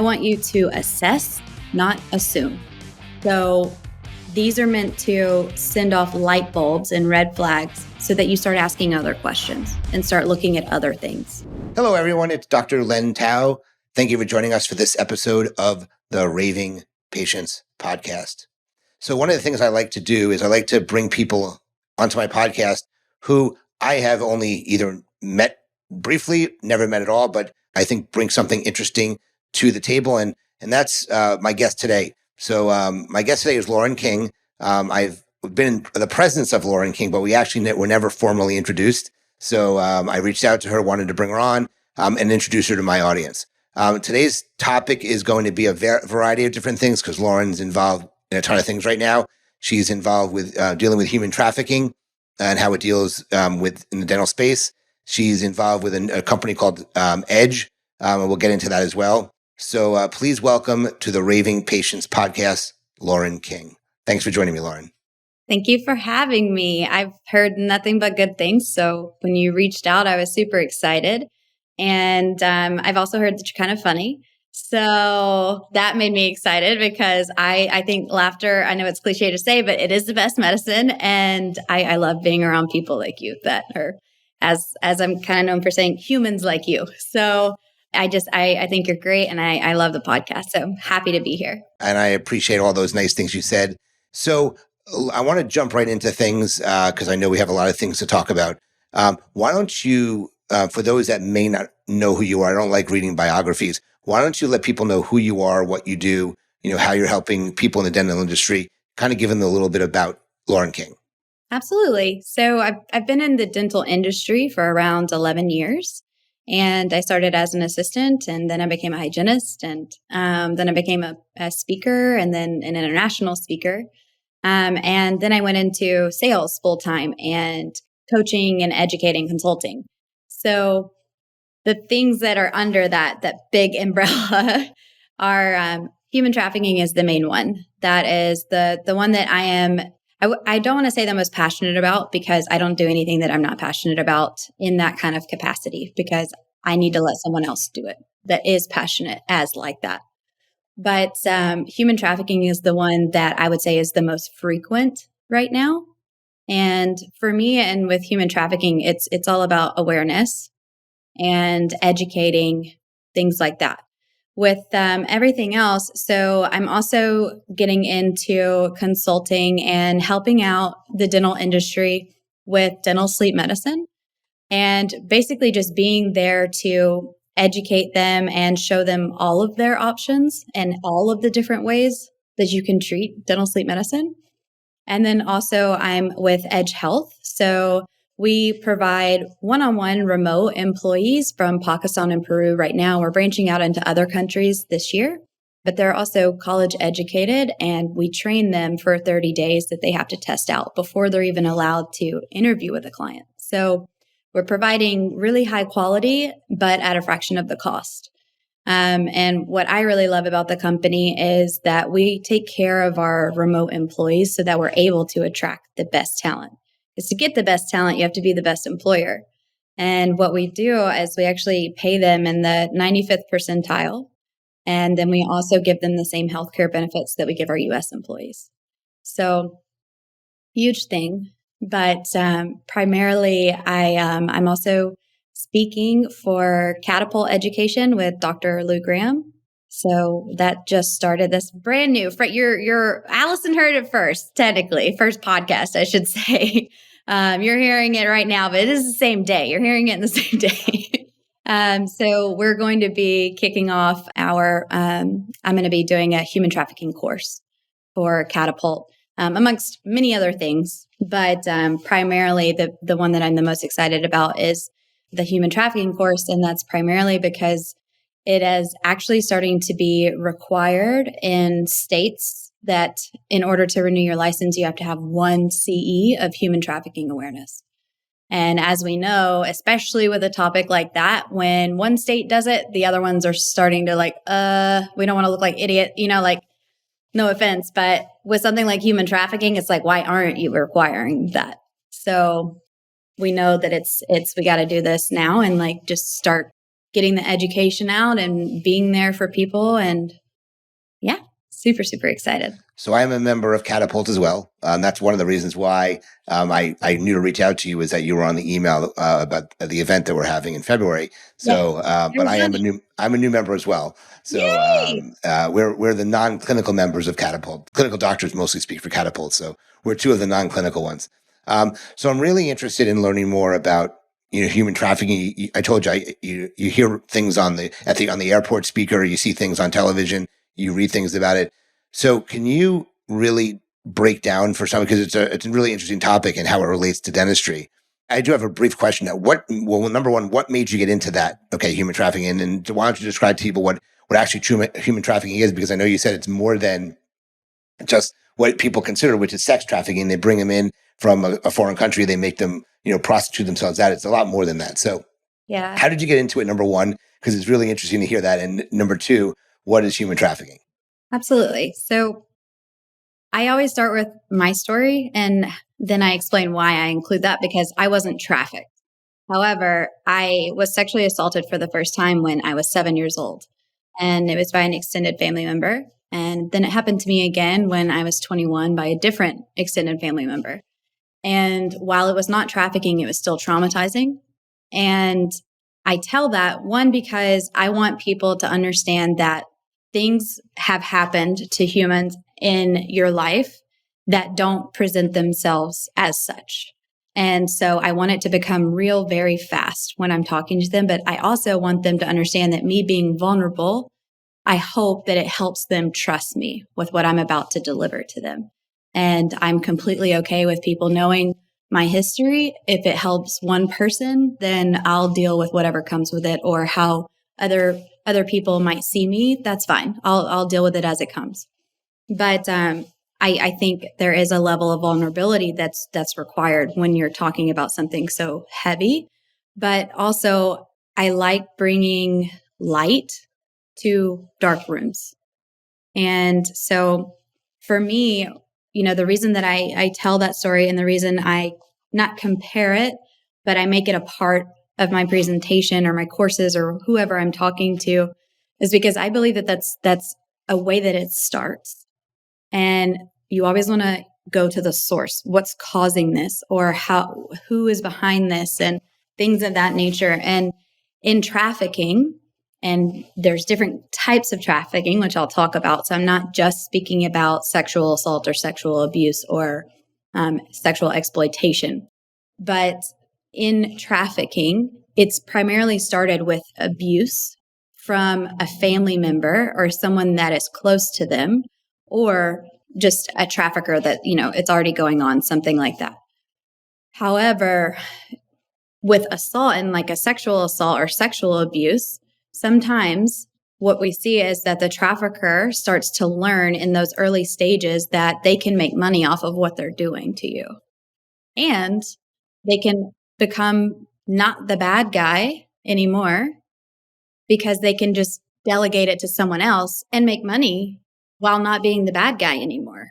want you to assess, not assume. So these are meant to send off light bulbs and red flags so that you start asking other questions and start looking at other things. Hello, everyone. It's Dr. Len Tao. Thank you for joining us for this episode of the Raving Patients podcast. So one of the things I like to do is I like to bring people onto my podcast who I have only either met briefly, never met at all, but I think bring something interesting to the table. And that's my guest today. So my guest today is Loren King. I've been in the presence of Loren King, but we actually were never formally introduced. So I reached out to her, wanted to bring her on and introduce her to my audience. Today's topic is going to be a variety of different things because Loren's involved in a ton of things right now. She's involved with dealing with human trafficking and how it deals with in the dental space. She's involved with a company called Edge, and we'll get into that as well. So please welcome to the Raving Patients podcast, Loren King. Thanks for joining me, Loren. Thank you for having me. I've heard nothing but good things. So when you reached out, I was super excited. And I've also heard that you're kind of funny. So that made me excited because I think laughter, I know it's cliche to say, but it is the best medicine. And I love being around people like you that are, as I'm kind of known for saying, humans like you. So I think you're great. And I love the podcast. So I'm happy to be here. And I appreciate all those nice things you said. So I want to jump right into things because I know we have a lot of things to talk about. Why don't you, for those that may not know who you are, I don't like reading biographies. Why don't you let people know who you are, what you do, how you're helping people in the dental industry, kind of give them a little bit about Loren King. Absolutely. So I've been in the dental industry for around 11 years. And I started as an assistant, and then I became a hygienist, and then I became a speaker, and then an international speaker. And then I went into sales full time and coaching and educating, consulting. So the things that are under that big umbrella are human trafficking is the main one. That is the one that I don't want to say the most passionate about because I don't do anything that I'm not passionate about in that kind of capacity because I need to let someone else do it that is passionate as like that. But human trafficking is the one that I would say is the most frequent right now. And for me and with human trafficking, it's all about awareness and educating, things like that. With everything else, so I'm also getting into consulting and helping out the dental industry with dental sleep medicine and basically just being there to educate them and show them all of their options and all of the different ways that you can treat dental sleep medicine. And then also I'm with Edge Health. So we provide one-on-one remote employees from Pakistan and Peru right now. We're branching out into other countries this year, but they're also college educated and we train them for 30 days that they have to test out before they're even allowed to interview with a client. So we're providing really high quality, but at a fraction of the cost. And what I really love about the company is that we take care of our remote employees so that we're able to attract the best talent. Because to get the best talent, you have to be the best employer. And what we do is we actually pay them in the 95th percentile. And then we also give them the same healthcare benefits that we give our U.S. employees. So huge thing. But primarily, I'm also speaking for Catapult Education with Dr. Lou Graham. So that just started. That's brand new. You're Allison heard it first, technically, first podcast, I should say. You're hearing it right now, but it is the same day. You're hearing it in the same day. So we're going to be kicking off I'm going to be doing a human trafficking course for Catapult, amongst many other things. But primarily the one that I'm the most excited about is the human trafficking course. And that's primarily because it is actually starting to be required in states that in order to renew your license, you have to have 1 CE of human trafficking awareness. And as we know, especially with a topic like that, when one state does it, the other ones are starting to we don't want to look like idiot, no offense, but with something like human trafficking, it's like, why aren't you requiring that? So we know that we got to do this now and just start getting the education out and being there for people. And yeah, super, super excited. So I am a member of Catapult as well. That's one of the reasons why I knew to reach out to you, is that you were on the email about the event that we're having in February. So, but I'm a new member as well. So we're the non-clinical members of Catapult. Clinical doctors mostly speak for Catapult, so we're two of the non-clinical ones. So I'm really interested in learning more about human trafficking. I told you, you hear things on the airport speaker, you see things on television, you read things about it. So can you really break down for some, because it's a really interesting topic and how it relates to dentistry. I do have a brief question. Number one, what made you get into that? Okay, human trafficking, and why don't you describe to people what actually true human trafficking is? Because I know you said it's more than just what people consider, which is sex trafficking. They bring them in from a foreign country, they make them prostitute themselves out. It's a lot more than that. So yeah, how did you get into it? Number one, because it's really interesting to hear that, and number two, what is human trafficking? Absolutely. So I always start with my story, and then I explain why I include that, because I wasn't trafficked. However, I was sexually assaulted for the first time when I was 7 years old, and it was by an extended family member. And then it happened to me again when I was 21 by a different extended family member. And while it was not trafficking, it was still traumatizing. And I tell that, one, because I want people to understand that things have happened to humans in your life that don't present themselves as such. And so I want it to become real very fast when I'm talking to them. But I also want them to understand that me being vulnerable, I hope that it helps them trust me with what I'm about to deliver to them. And I'm completely okay with people knowing my history. If it helps one person, then I'll deal with whatever comes with it, or how other people might see me. That's fine. I'll deal with it as it comes. But I think there is a level of vulnerability that's required when you're talking about something so heavy. But also, I like bringing light to dark rooms. And so for me, the reason that I tell that story, and the reason I not compare it, but I make it a part of my presentation or my courses or whoever I'm talking to, is because I believe that that's a way that it starts. And you always want to go to the source. What's causing this, or who is behind this, and things of that nature. And in trafficking, and there's different types of trafficking, which I'll talk about. So I'm not just speaking about sexual assault or sexual abuse or sexual exploitation. But in trafficking, it's primarily started with abuse from a family member or someone that is close to them, or just a trafficker that, it's already going on, something like that. However, with assault, and like a sexual assault or sexual abuse, sometimes what we see is that the trafficker starts to learn in those early stages that they can make money off of what they're doing to you. And they can become not the bad guy anymore, because they can just delegate it to someone else and make money while not being the bad guy anymore.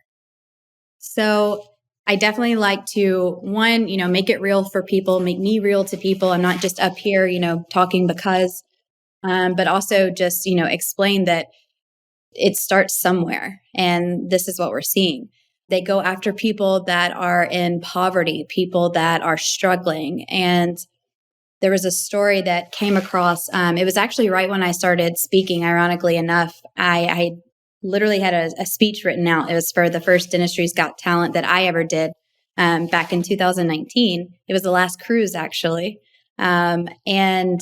So I definitely like to, one, make it real for people, make me real to people. I'm not just up here, talking because, but also just, explain that it starts somewhere. And this is what we're seeing. They go after people that are in poverty, people that are struggling. And there was a story that came across. It was actually right when I started speaking, ironically enough. I literally had a speech written out. It was for the first Dentistry's Got Talent that I ever did back in 2019. It was the last cruise, actually. And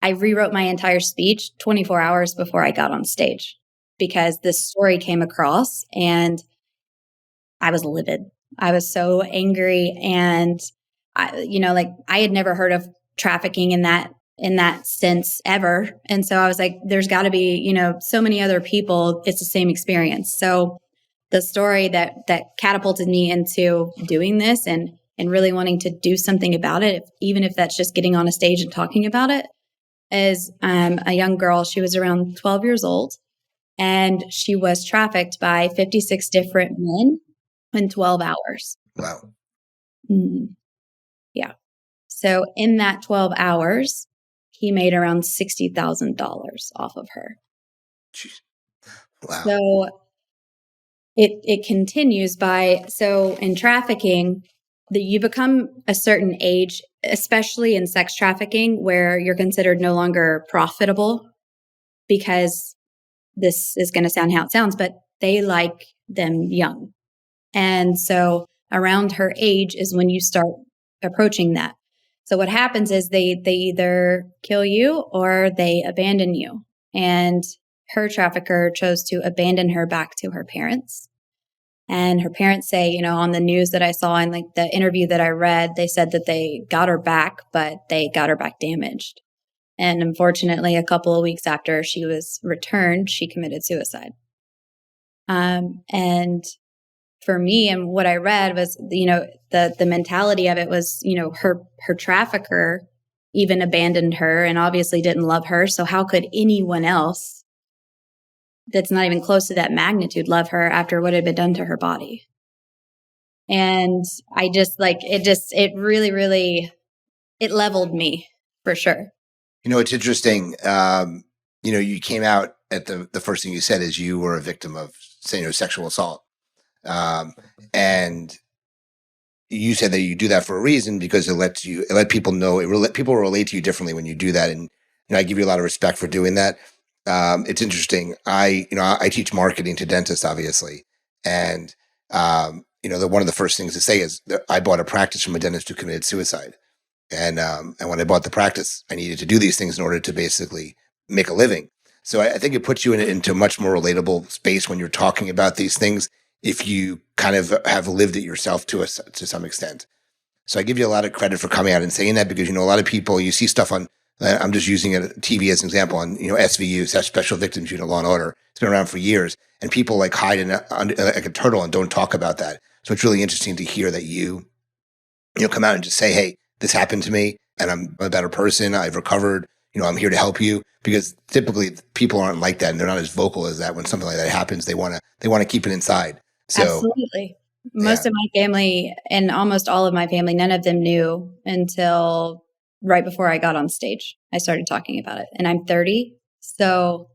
I rewrote my entire speech 24 hours before I got on stage, because this story came across and I was livid. I was so angry. And I had never heard of trafficking in that sense ever. And so I was like, there's got to be, so many other people, it's the same experience. So the story that catapulted me into doing this and really wanting to do something about it, even if that's just getting on a stage and talking about it, is a young girl. She was around 12 years old, and she was trafficked by 56 different men in 12 hours. Wow. Mm-hmm. Yeah. So in that 12 hours, he made around $60,000 off of her. Jeez. Wow. So it continues by, so in trafficking, you become a certain age, especially in sex trafficking, where you're considered no longer profitable, because this is going to sound how it sounds, but they like them young. And so around her age is when you start approaching that. So what happens is they either kill you or they abandon you. And her trafficker chose to abandon her back to her parents. And her parents say, you know, on the news that I saw and like the interview that I read, they said that they got her back, but they got her back damaged. And unfortunately, a couple of weeks after she was returned, she committed suicide. And for me, and what I read was, you know, the mentality of it was, you know, her trafficker even abandoned her and obviously didn't love her. So how could anyone else that's not even close to that magnitude love her after what had been done to her body? And I just like, it really, really, it leveled me for sure. You know, it's interesting. You know, you came out at the first thing you said is you were a victim of, say, you know, sexual assault. And you said that you do that for a reason because it let people know, people relate to you differently when you do that. And, you know, I give you a lot of respect for doing that. It's interesting. I teach marketing to dentists, obviously. And, you know, one of the first things to say is that I bought a practice from a dentist who committed suicide. And when I bought the practice, I needed to do these things in order to basically make a living. So I think it puts you into a much more relatable space when you're talking about these things, if you kind of have lived it yourself to some extent. So I give you a lot of credit for coming out and saying that, because, you know, a lot of people, you see stuff on, I'm just using a TV as an example, on, you know, SVU, Special Victims Unit, Law and Order. It's been around for years, and people like hide like a turtle and don't talk about that. So it's really interesting to hear that you come out and just say, hey, this happened to me and I'm a better person. I've recovered, you know, I'm here to help you, because typically people aren't like that and they're not as vocal as that. When something like that happens, they want to keep it inside. So absolutely. Most of my family and almost all of my family, none of them knew until right before I got on stage. I started talking about it, and I'm 30. So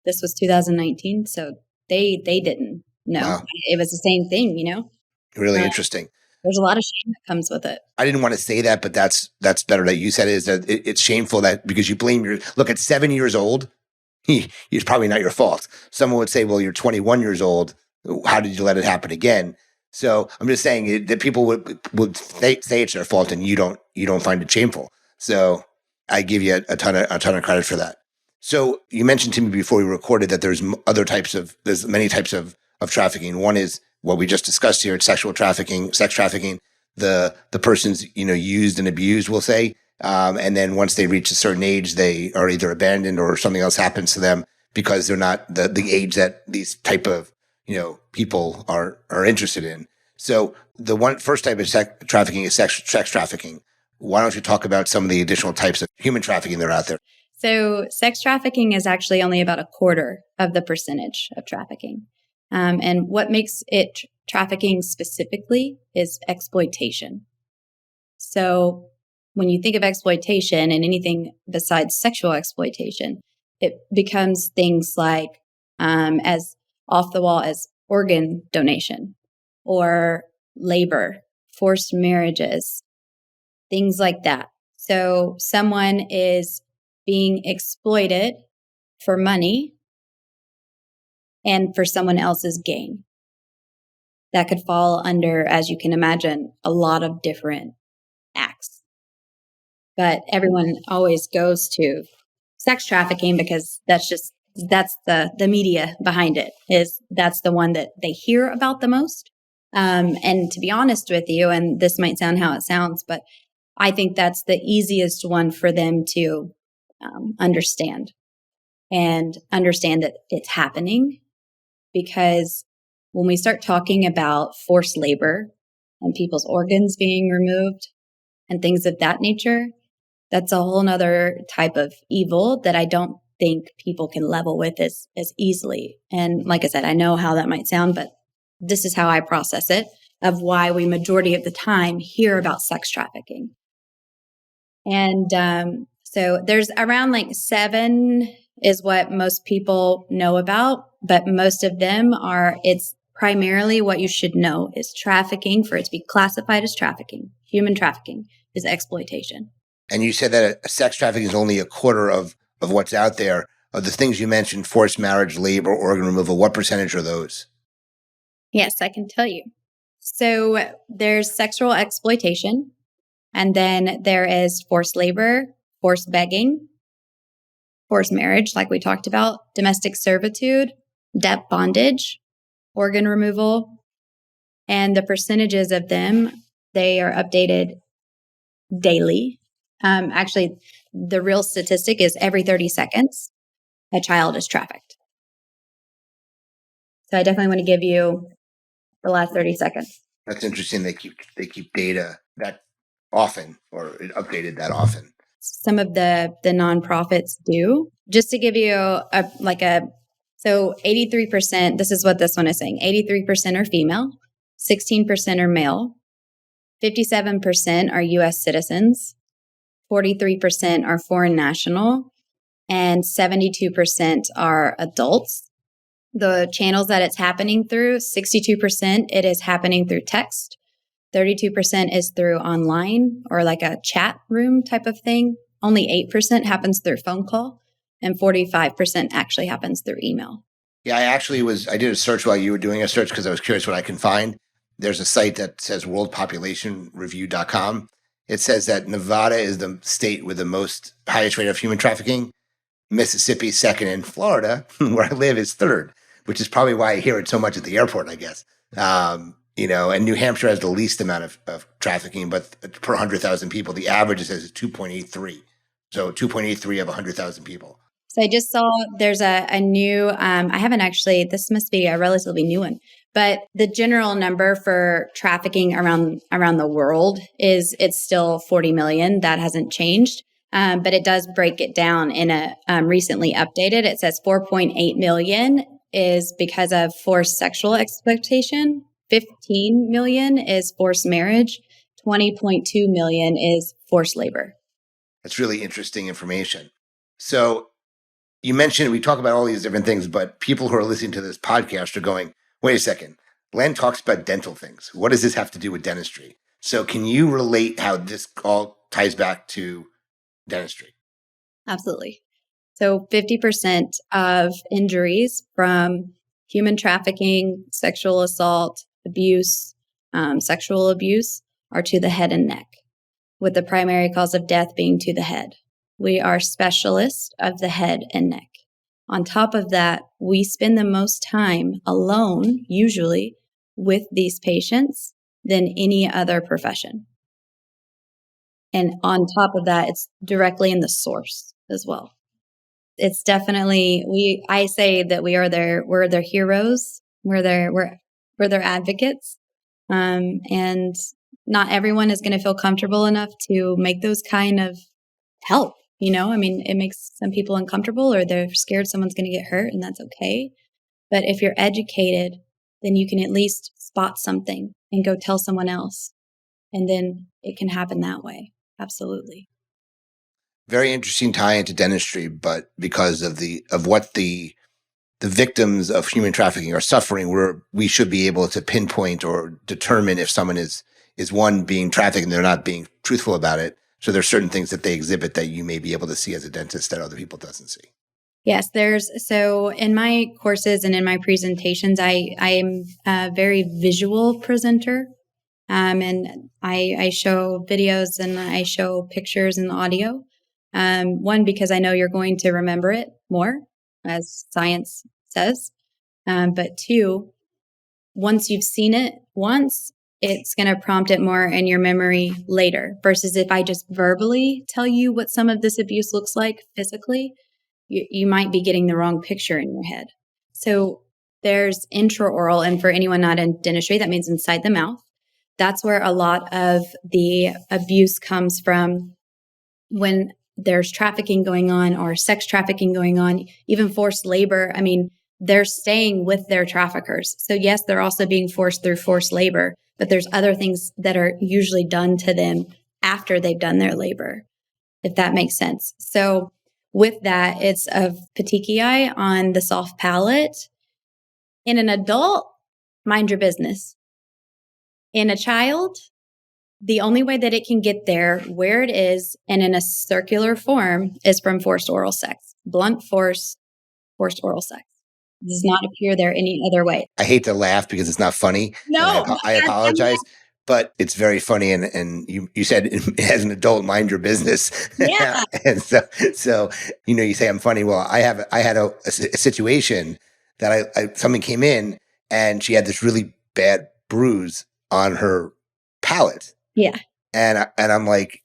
this was 2019. So they didn't know. Wow. It was the same thing, you know, Really interesting. There's a lot of shame that comes with it. I didn't want to say that, but that's better that you said it, is that it's shameful that, because you blame look, at 7 years old, it's probably not your fault. Someone would say, well, you're 21 years old. How did you let it happen again? So I'm just saying that people would say it's their fault, and you don't find it shameful. So I give you a ton of credit for that. So you mentioned to me before we recorded that there's many types of trafficking. One is what we just discussed here. It's sexual trafficking, sex trafficking. The person's, you know, used and abused, we'll say. And then once they reach a certain age, they are either abandoned or something else happens to them because they're not the age that these type of, you know, people are interested in. So the first type of sex trafficking is sex trafficking. Why don't you talk about some of the additional types of human trafficking that are out there? So sex trafficking is actually only about a quarter of the percentage of trafficking. And what makes it trafficking specifically is exploitation. So when you think of exploitation and anything besides sexual exploitation, it becomes things like as off the wall as organ donation or labor, forced marriages, things like that. So someone is being exploited for money and for someone else's gain. That could fall under, as you can imagine, a lot of different acts. But everyone always goes to sex trafficking because that's the media behind it, is that's the one that they hear about the most. And to be honest with you, and this might sound how it sounds, but I think that's the easiest one for them to understand that it's happening. Because when we start talking about forced labor and people's organs being removed and things of that nature, that's a whole nother type of evil that I don't think people can level with as easily. And like I said, I know how that might sound, but this is how I process it, of why we majority of the time hear about sex trafficking. And So there's around like 7 is what most people know about, but most of them it's primarily what you should know is trafficking. For it to be classified as trafficking, human trafficking is exploitation. And you said that sex trafficking is only a quarter of what's out there. Of the things you mentioned, forced marriage, labor, organ removal, what percentage are those? Yes, I can tell you. So there's sexual exploitation, and then there is forced labor, forced begging, forced marriage, like we talked about, domestic servitude, debt bondage, organ removal, and the percentages of them, they are updated daily. Actually, the real statistic is every 30 seconds, a child is trafficked. So I definitely want to give you the last 30 seconds. That's interesting. They keep data that often, or updated that often. Some of the nonprofits do. Just to give you so 83%, this is what this one is saying. 83% are female, 16% are male, 57% are US citizens, 43% are foreign national, and 72% are adults. The channels that it's happening through, 62%, it is happening through text. 32% is through online or like a chat room type of thing. Only 8% happens through phone call, and 45% actually happens through email. Yeah, I did a search while you were doing a search because I was curious what I can find. There's a site that says worldpopulationreview.com. It says that Nevada is the state with the highest rate of human trafficking. Mississippi second, and Florida, where I live, is third, which is probably why I hear it so much at the airport, I guess. And New Hampshire has the least amount of trafficking, but per 100,000 people, the average, it says, is 2.83. So 2.83 of 100,000 people. So I just saw there's a new, I haven't actually, this must be a relatively new one, but the general number for trafficking around the world it's still 40 million. That hasn't changed. But it does break it down in a recently updated. It says 4.8 million is because of forced sexual exploitation. 15 million is forced marriage. 20.2 million is forced labor. That's really interesting information. So you mentioned, we talk about all these different things, but people who are listening to this podcast are going, wait a second, Len talks about dental things. What does this have to do with dentistry? So can you relate how this all ties back to dentistry? Absolutely. So 50% of injuries from human trafficking, sexual assault, abuse, sexual abuse are to the head and neck, with the primary cause of death being to the head. We are specialists of the head and neck. On top of that, we spend the most time alone, usually, with these patients than any other profession. And on top of that, it's directly in the source as well. It's definitely, I say that we're their heroes. We're their advocates. And not everyone is going to feel comfortable enough to make those kind of help. It makes some people uncomfortable, or they're scared someone's going to get hurt, and that's okay. But if you're educated, then you can at least spot something and go tell someone else. And then it can happen that way. Absolutely. Very interesting tie into dentistry, but because of what the victims of human trafficking are suffering, we should be able to pinpoint or determine if someone is one being trafficked and they're not being truthful about it. So there's certain things that they exhibit that you may be able to see as a dentist that other people doesn't see. Yes, so in my courses and in my presentations, I am a very visual presenter. And I show videos and I show pictures and audio. One, because I know you're going to remember it more, as science says. But two, once you've seen it once, it's going to prompt it more in your memory later, versus if I just verbally tell you what some of this abuse looks like physically, you might be getting the wrong picture in your head. So there's intraoral, and for anyone not in dentistry, that means inside the mouth. That's where a lot of the abuse comes from when there's trafficking going on or sex trafficking going on, even forced labor. They're staying with their traffickers. So yes, they're also being forced through forced labor, but there's other things that are usually done to them after they've done their labor. if that makes sense. So with that, it's of petechiae on the soft palate. In an adult, mind your business. In a child, the only way that it can get there where it is and in a circular form is from forced oral sex, blunt force, forced oral sex. It does not appear there any other way. I hate to laugh because it's not funny, and No, I apologize, but it's very funny. And you said as an adult, mind your business. yeah, And so you say I'm funny. Well, I had a situation that someone came in and she had this really bad bruise on her palate, yeah, and I'm like,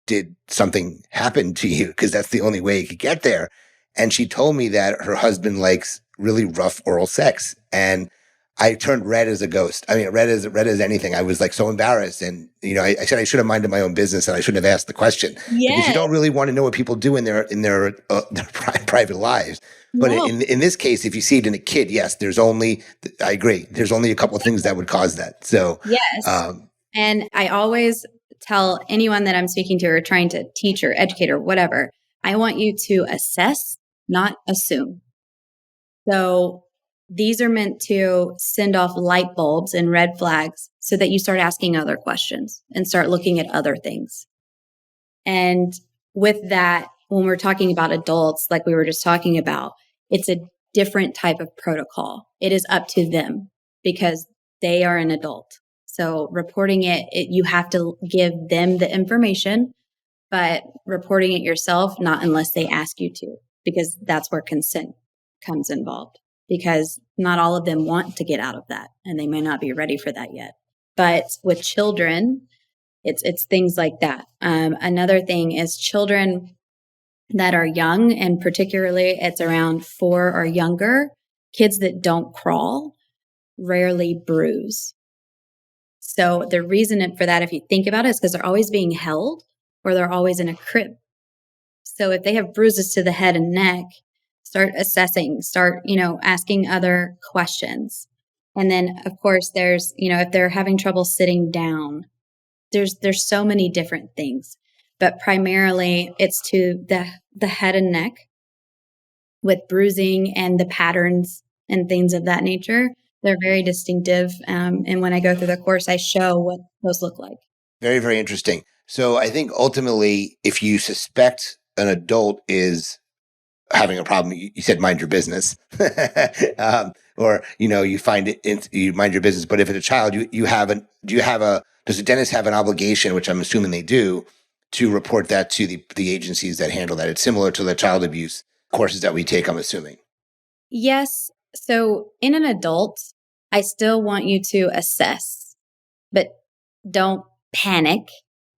did something happen to you? Because that's the only way it could get there. And she told me that her husband likes really rough oral sex. And I turned red as a ghost. I mean, red as anything. I was like so embarrassed. And, I said I should have minded my own business and I shouldn't have asked the question because you yes, don't really want to know what people do in their private lives. But no, in this case, if you see it in a kid, yes, I agree. There's only a couple of things that would cause that. So, yes. And I always tell anyone that I'm speaking to or trying to teach or educate or whatever, I want you to assess, not assume. So these are meant to send off light bulbs and red flags so that you start asking other questions and start looking at other things. And with that, when we're talking about adults, like we were just talking about, it's a different type of protocol. It is up to them because they are an adult. So reporting you have to give them the information, but reporting it yourself, not unless they ask you to, because that's where consent comes involved. Because not all of them want to get out of that, and they may not be ready for that yet. But with children, it's things like that. Another thing is children that are young, and particularly it's around 4 or younger, kids that don't crawl rarely bruise. So the reason for that, if you think about it, is because they're always being held or they're always in a crib. So if they have bruises to the head and neck, start assessing, asking other questions. And then of course there's, if they're having trouble sitting down, there's so many different things, but primarily it's to the head and neck with bruising and the patterns and things of that nature. They're very distinctive. And when I go through the course, I show what those look like. very, very interesting. So I think ultimately, if you suspect an adult is having a problem, you said mind your business, or you find it, you mind your business. But if it's a child, does the dentist have an obligation, which I'm assuming they do, to report that to the agencies that handle that? It's similar to the child abuse courses that we take, I'm assuming. Yes. So in an adult, I still want you to assess, but don't panic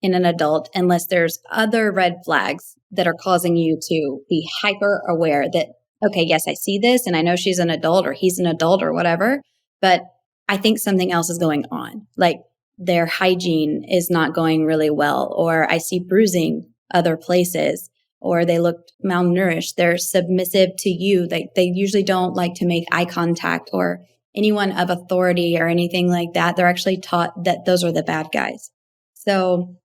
in an adult unless there's other red flags that are causing you to be hyper aware that, okay, yes, I see this and I know she's an adult or he's an adult or whatever, but I think something else is going on. Like their hygiene is not going really well, or I see bruising other places, or they look malnourished. They're submissive to you. They usually don't like to make eye contact or anyone of authority or anything like that. They're actually taught that those are the bad guys. So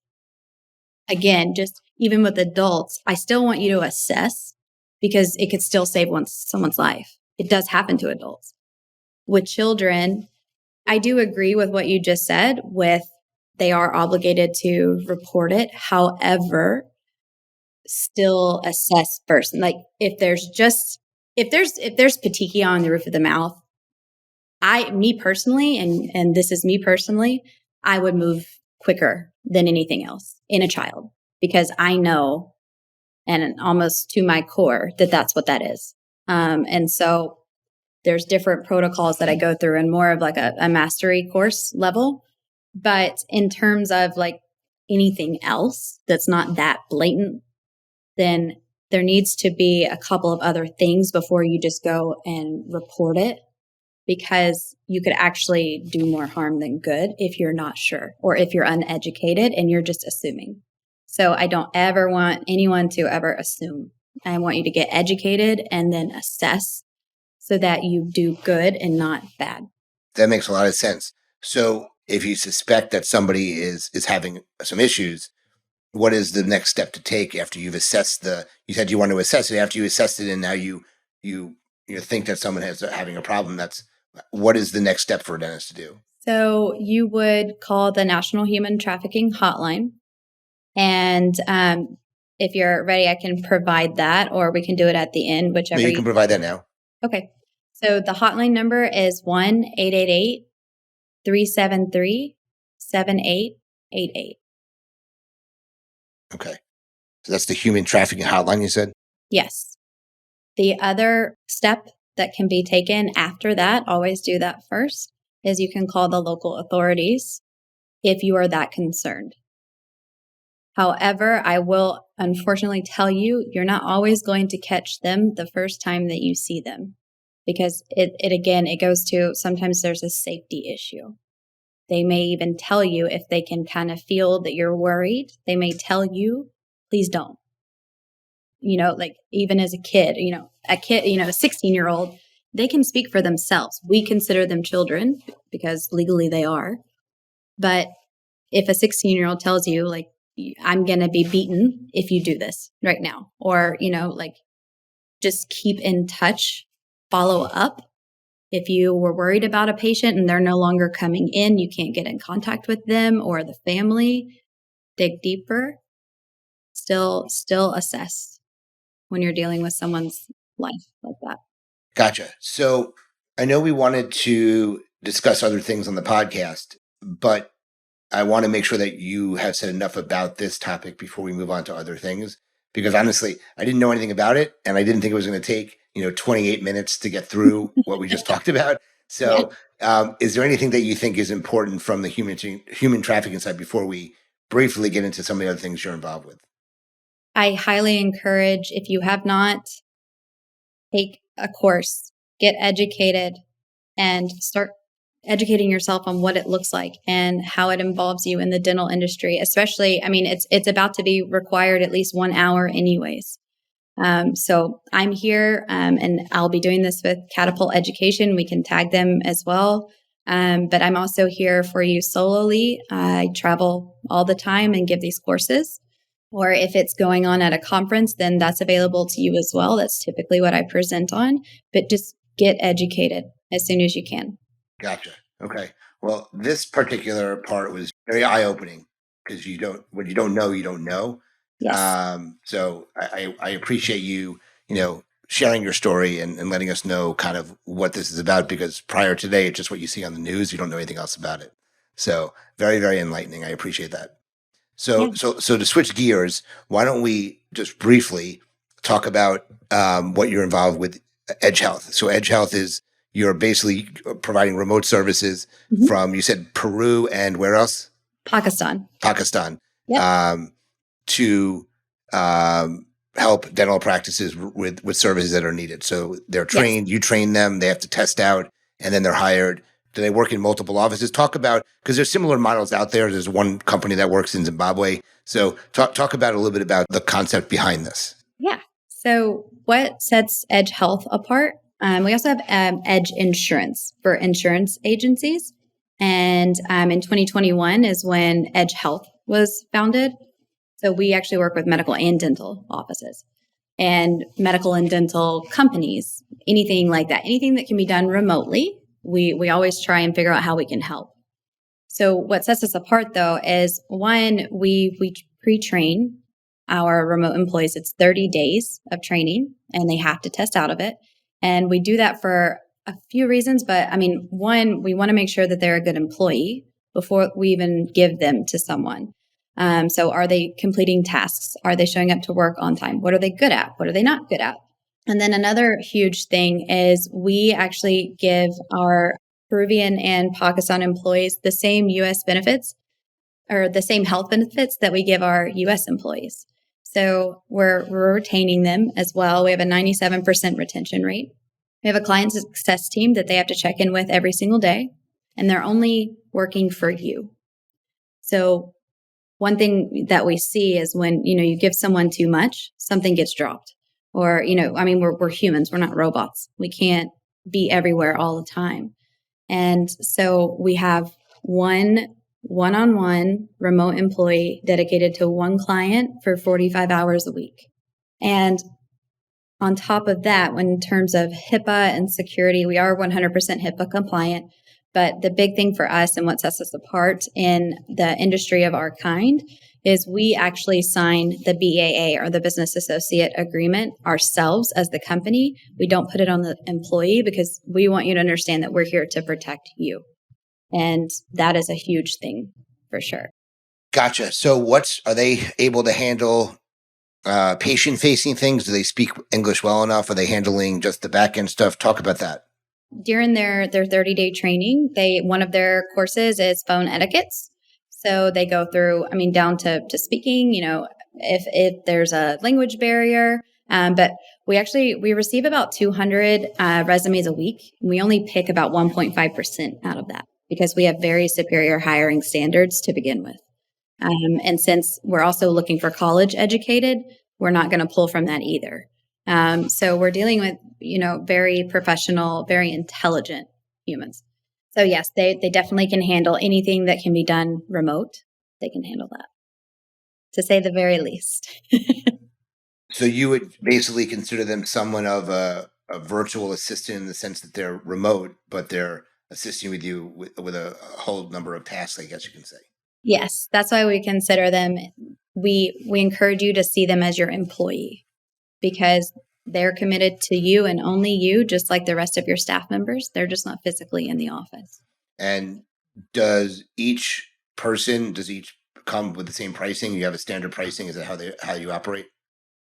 again, just even with adults, I still want you to assess because it could still save someone's life. It does happen to adults. With children, I do agree with what you just said with they are obligated to report it. However, still assess first. Like if there's petechia on the roof of the mouth, me personally, and this is me personally, I would move quicker than anything else in a child because I know, and almost to my core, that that's what that is. And so there's different protocols that I go through and more of like a mastery course level. But in terms of like anything else that's not that blatant, then there needs to be a couple of other things before you just go and report it, because you could actually do more harm than good if you're not sure or if you're uneducated and you're just assuming. So I don't ever want anyone to ever assume. I want you to get educated and then assess so that you do good and not bad. That makes a lot of sense. So if you suspect that somebody is having some issues, what is the next step to take after you've assessed you said you want to assess it after you assessed it and now you think that someone is having a problem. What is the next step for a dentist to do? So you would call the National Human Trafficking Hotline. And if you're ready, I can provide that, or we can do it at the end, whichever. No, you can provide that now. Okay. So the hotline number is 1-888-373-7888. Okay. So that's the human trafficking hotline, you said? Yes. The other step that can be taken after that, always do that first, is you can call the local authorities if you are that concerned. However, I will unfortunately tell you, you're not always going to catch them the first time that you see them, because it goes to, sometimes there's a safety issue. They may even tell you, if they can kind of feel that you're worried, they may tell you, please don't. Like even as a kid, a 16-year-old, they can speak for themselves. We consider them children because legally they are. But if a 16-year-old tells you, like, I'm going to be beaten if you do this right now, or, like, just keep in touch, follow up. If you were worried about a patient and they're no longer coming in, you can't get in contact with them or the family, dig deeper, still assess when you're dealing with someone's life like that. Gotcha. So I know we wanted to discuss other things on the podcast, but I want to make sure that you have said enough about this topic before we move on to other things, because honestly, I didn't know anything about it and I didn't think it was going to take, 28 minutes to get through what we just talked about. So, is there anything that you think is important from the human trafficking side before we briefly get into some of the other things you're involved with? I highly encourage, if you have not, take a course, get educated, and start educating yourself on what it looks like and how it involves you in the dental industry. Especially, it's about to be required at least 1 hour anyways. So I'm here, and I'll be doing this with Catapult Education. We can tag them as well. But I'm also here for you solely. I travel all the time and give these courses. Or if it's going on at a conference, then that's available to you as well. That's typically what I present on. But just get educated as soon as you can. Gotcha. Okay. Well, this particular part was very eye-opening because when you don't know, you don't know. Yes. So I appreciate you, sharing your story and letting us know kind of what this is about, because prior to today, it's just what you see on the news. You don't know anything else about it. So very, very enlightening. I appreciate that. So to switch gears, why don't we just briefly talk about what you're involved with Edge Health? So Edge Health is, you're basically providing remote services from, you said Peru and where else? Pakistan. Yep. To help dental practices with services that are needed. So they're trained, you train them, they have to test out, and then they're hired. Do they work in multiple offices? Talk about, because there's similar models out there. There's one company that works in Zimbabwe. So talk about a little bit about the concept behind this. Yeah. So what sets Edge Health apart? We also have Edge Insurance for insurance agencies. And in 2021 is when Edge Health was founded. So we actually work with medical and dental offices and medical and dental companies, anything like that, anything that can be done remotely. We always try and figure out how we can help. So what sets us apart, though, is one, we pre-train our remote employees. It's 30 days of training, and they have to test out of it. And we do that for a few reasons. But one, we want to make sure that they're a good employee before we even give them to someone. So are they completing tasks? Are they showing up to work on time? What are they good at? What are they not good at? And then another huge thing is we actually give our Peruvian and Pakistan employees the same U.S. benefits, or the same health benefits that we give our U.S. employees. So we're retaining them as well. We have a 97% retention rate. We have a client success team that they have to check in with every single day, and they're only working for you. So one thing that we see is when, you give someone too much, something gets dropped. Or, we're humans, we're not robots. We can't be everywhere all the time. And so we have one one-on-one remote employee dedicated to one client for 45 hours a week. And on top of that, when in terms of HIPAA and security, we are 100% HIPAA compliant. But the big thing for us and what sets us apart in the industry of our kind is we actually sign the BAA, or the Business Associate Agreement, ourselves as the company. We don't put it on the employee because we want you to understand that we're here to protect you. And that is a huge thing for sure. Gotcha. So are they able to handle patient-facing things? Do they speak English well enough? Are they handling just the back-end stuff? Talk about that. During their 30-day training, one of their courses is phone etiquettes. So they go through, down to speaking, if there's a language barrier. But we receive about 200 resumes a week. We only pick about 1.5% out of that because we have very superior hiring standards to begin with. And since we're also looking for college educated, we're not going to pull from that either. So we're dealing with, very professional, very intelligent humans. So yes, they definitely can handle anything that can be done remote. They can handle that, to say the very least. So you would basically consider them someone of a virtual assistant in the sense that they're remote, but they're assisting with you with a whole number of tasks, I guess you can say. Yes, that's why we consider them. We encourage you to see them as your employee because they're committed to you and only you, just like the rest of your staff members. They're just not physically in the office. And does each come with the same pricing? You have a standard pricing? Is that how you operate?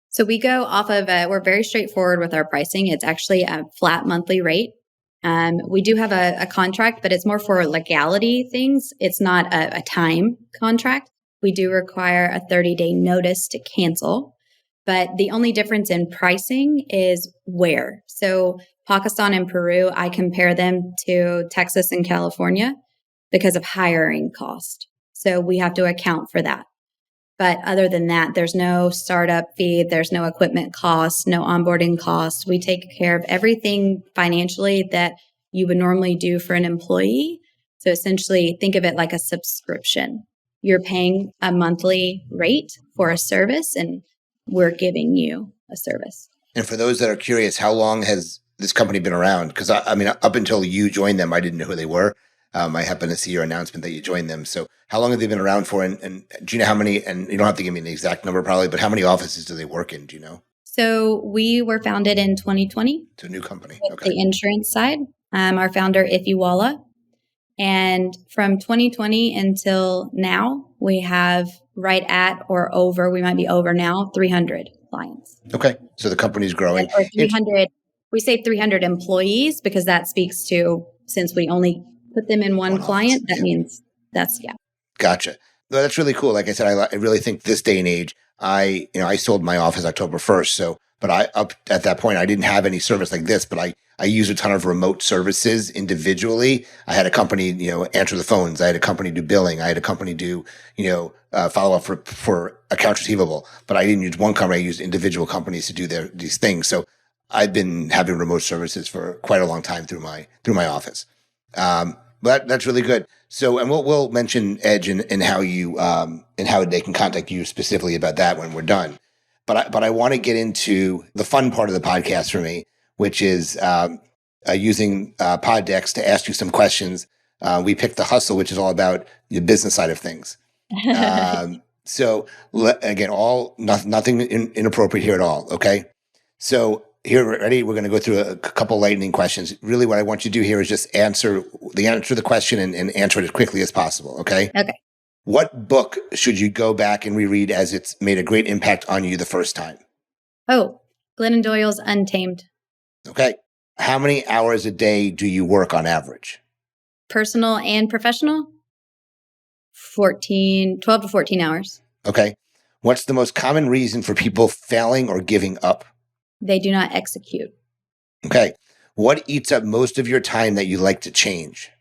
So we go off of we're very straightforward with our pricing. It's actually a flat monthly rate. We do have a contract, but it's more for legality things. It's not a time contract. We do require a 30-day notice to cancel. But the only difference in pricing is where. So Pakistan and Peru, I compare them to Texas and California because of hiring cost. So we have to account for that. But other than that, there's no startup fee, there's no equipment costs, no onboarding costs. We take care of everything financially that you would normally do for an employee. So essentially, think of it like a subscription. You're paying a monthly rate for a service, and we're giving you a service. And for those that are curious, how long has this company been around? Because up until you joined them, I didn't know who they were. I happened to see your announcement that you joined them. So how long have they been around for? And do you know how many, and you don't have to give me an exact number probably, but how many offices do they work in? Do you know? So we were founded in 2020. It's a new company. Okay. The insurance side. Our founder, Ifiwala. And from 2020 until now, we have right at or over, we might be over now, 300 clients. Okay. So the company's growing. Or 300, we say 300 employees because that speaks to, since we only put them in one client, office, that means that's, yeah. Gotcha. Well, that's really cool. Like I said, I really think this day and age, I sold my office October 1st. But up at that point, I didn't have any service like this, but I use a ton of remote services individually. I had a company, answer the phones. I had a company do billing. I had a company do, follow up for accounts receivable. But I didn't use one company. I used individual companies to do these things. So I've been having remote services for quite a long time through my office. But that's really good. So, and we'll mention Edge and how and how they can contact you specifically about that when we're done. But I want to get into the fun part of the podcast for me, which is using pod decks to ask you some questions. We picked the hustle, which is all about the business side of things. So again, nothing inappropriate here at all. Okay. So here, ready? We're going to go through a couple lightning questions. Really, what I want you to do here is just answer the question and answer it as quickly as possible. Okay. Okay. What book should you go back and reread as it's made a great impact on you the first time? Oh, Glennon Doyle's Untamed. Okay. How many hours a day do you work on average? Personal and professional? 12 to 14 hours. Okay. What's the most common reason for people failing or giving up? They do not execute. Okay. What eats up most of your time that you like to change?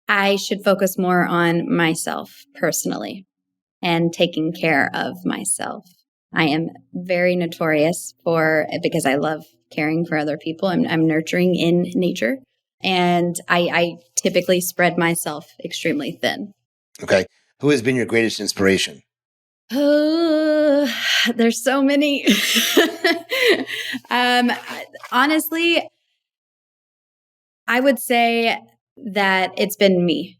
I should focus more on myself personally and taking care of myself. I am very notorious because I love caring for other people. I'm nurturing in nature. And I typically spread myself extremely thin. Okay. Who has been your greatest inspiration? Oh, there's so many. um, Honestly, I would say that it's been me,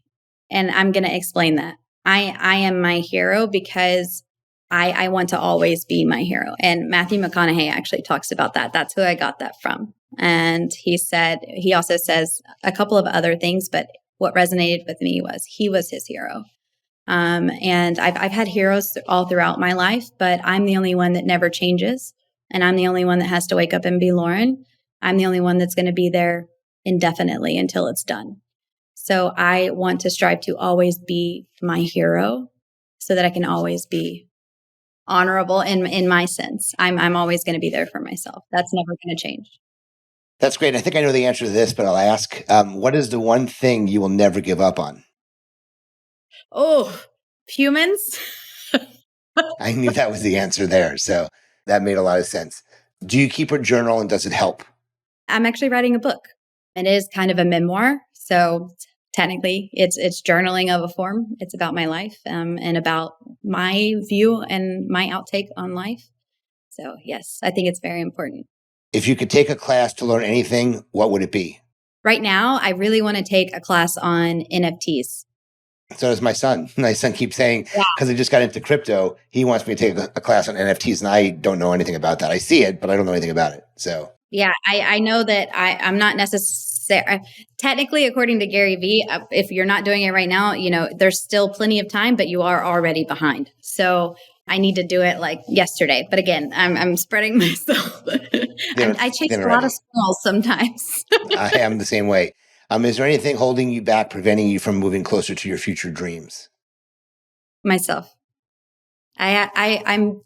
and I'm going to explain that. I am my hero because I want to always be my hero. And Matthew McConaughey actually talks about that. That's who I got that from. And he also says a couple of other things, but what resonated with me was he was his hero. And I've had heroes all throughout my life, but I'm the only one that never changes. And I'm the only one that has to wake up and be Loren. I'm the only one that's going to be there indefinitely until it's done. So I want to strive to always be my hero so that I can always be honorable in my sense. I'm always going to be there for myself. That's never going to change. That's great. I think I know the answer to this, but I'll ask, what is the one thing you will never give up on? Oh, humans. I knew that was the answer there. So that made a lot of sense. Do you keep a journal and does it help? I'm actually writing a book. It is kind of a memoir. So technically it's journaling of a form. It's about my life and about my view and my outtake on life. So yes, I think it's very important. If you could take a class to learn anything, what would it be? Right now, I really want to take a class on NFTs. So does my son. My son keeps saying, because I just got into crypto, he wants me to take a class on NFTs, and I don't know anything about that. I see it, but I don't know anything about it. So yeah, I know that I'm not necessarily technically, according to Gary Vee, if you're not doing it right now, there's still plenty of time, but you are already behind. So I need to do it like yesterday. But again, I'm spreading myself. I chase a lot of squirrels sometimes. I am the same way. Is there anything holding you back, preventing you from moving closer to your future dreams? Myself. I'm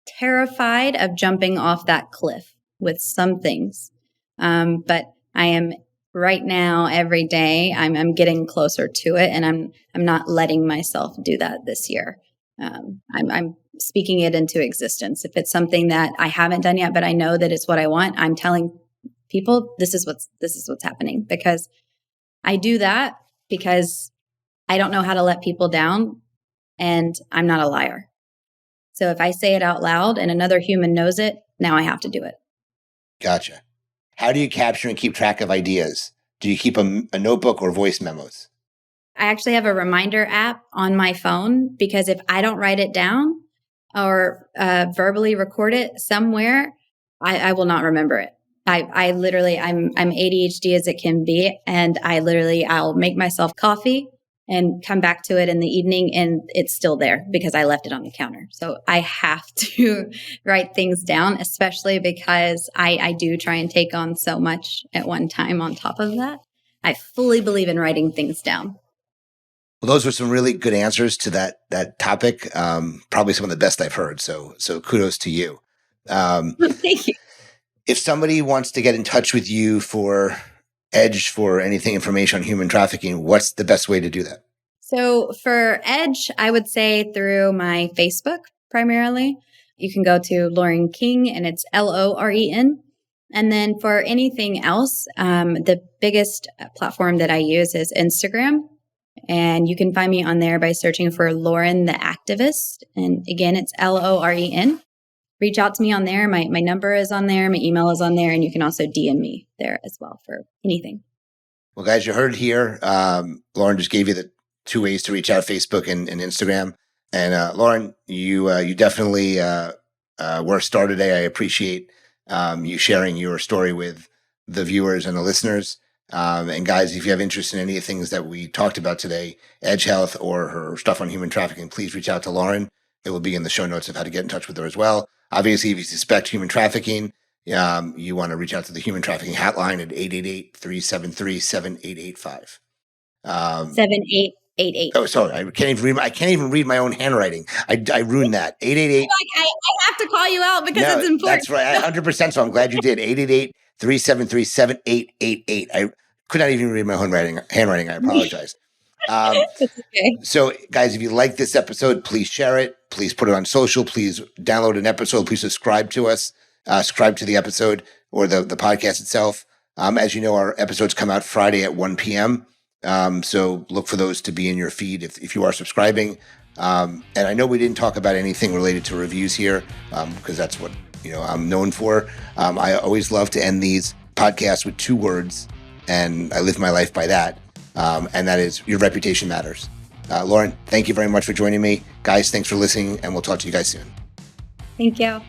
terrified of jumping off that cliff with some things. But I am right now, every day, I'm getting closer to it, and I'm not letting myself do that this year. I'm speaking it into existence. If it's something that I haven't done yet, but I know that it's what I want, I'm telling people this is what's happening, because I do that because I don't know how to let people down, and I'm not a liar. So if I say it out loud and another human knows it, now I have to do it. Gotcha. How do you capture and keep track of ideas? Do you keep a notebook or voice memos? I actually have a reminder app on my phone, because if I don't write it down or verbally record it somewhere, I will not remember it. I literally, I'm ADHD as it can be. And I'll make myself coffee and come back to it in the evening, and it's still there because I left it on the counter. So I have to write things down, especially because I do try and take on so much at one time on top of that. I fully believe in writing things down. Well, those were some really good answers to that topic. Probably some of the best I've heard. So kudos to you. Thank you. If somebody wants to get in touch with you for Edge, for anything information on human trafficking, what's the best way to do that? So for Edge, I would say through my Facebook primarily. You can go to Loren King, and it's Loren. And then for anything else, the biggest platform that I use is Instagram. And you can find me on there by searching for Loren the Activist. And again, it's Loren. Reach out to me on there. My number is on there. My email is on there. And you can also DM me there as well for anything. Well, guys, you heard it here. Loren just gave you the 2 ways to reach out: Facebook and Instagram. And Loren, you definitely were a star today. I appreciate you sharing your story with the viewers and the listeners. And guys, if you have interest in any of the things that we talked about today, Edge Health or her stuff on human trafficking, please reach out to Loren. It will be in the show notes of how to get in touch with her as well. Obviously, if you suspect human trafficking, you want to reach out to the human trafficking hotline at 888-373-7885. 7888. Oh, sorry. I can't even read my own handwriting. I ruined that. 888. I have to call you out because it's important. That's right. 100%. So I'm glad you did. 888-373-7888. I could not even read my own handwriting. I apologize. Okay. So guys, if you like this episode, please share it. Please put it on social. Please download an episode. Please subscribe to us. Subscribe to the episode or the podcast itself. As you know, our episodes come out Friday at 1 p.m. So look for those to be in your feed if you are subscribing. And I know we didn't talk about anything related to reviews here, because that's what I'm known for. I always love to end these podcasts with 2 words, and I live my life by that. And that is, your reputation matters. Loren, thank you very much for joining me. Guys, thanks for listening, and we'll talk to you guys soon. Thank you.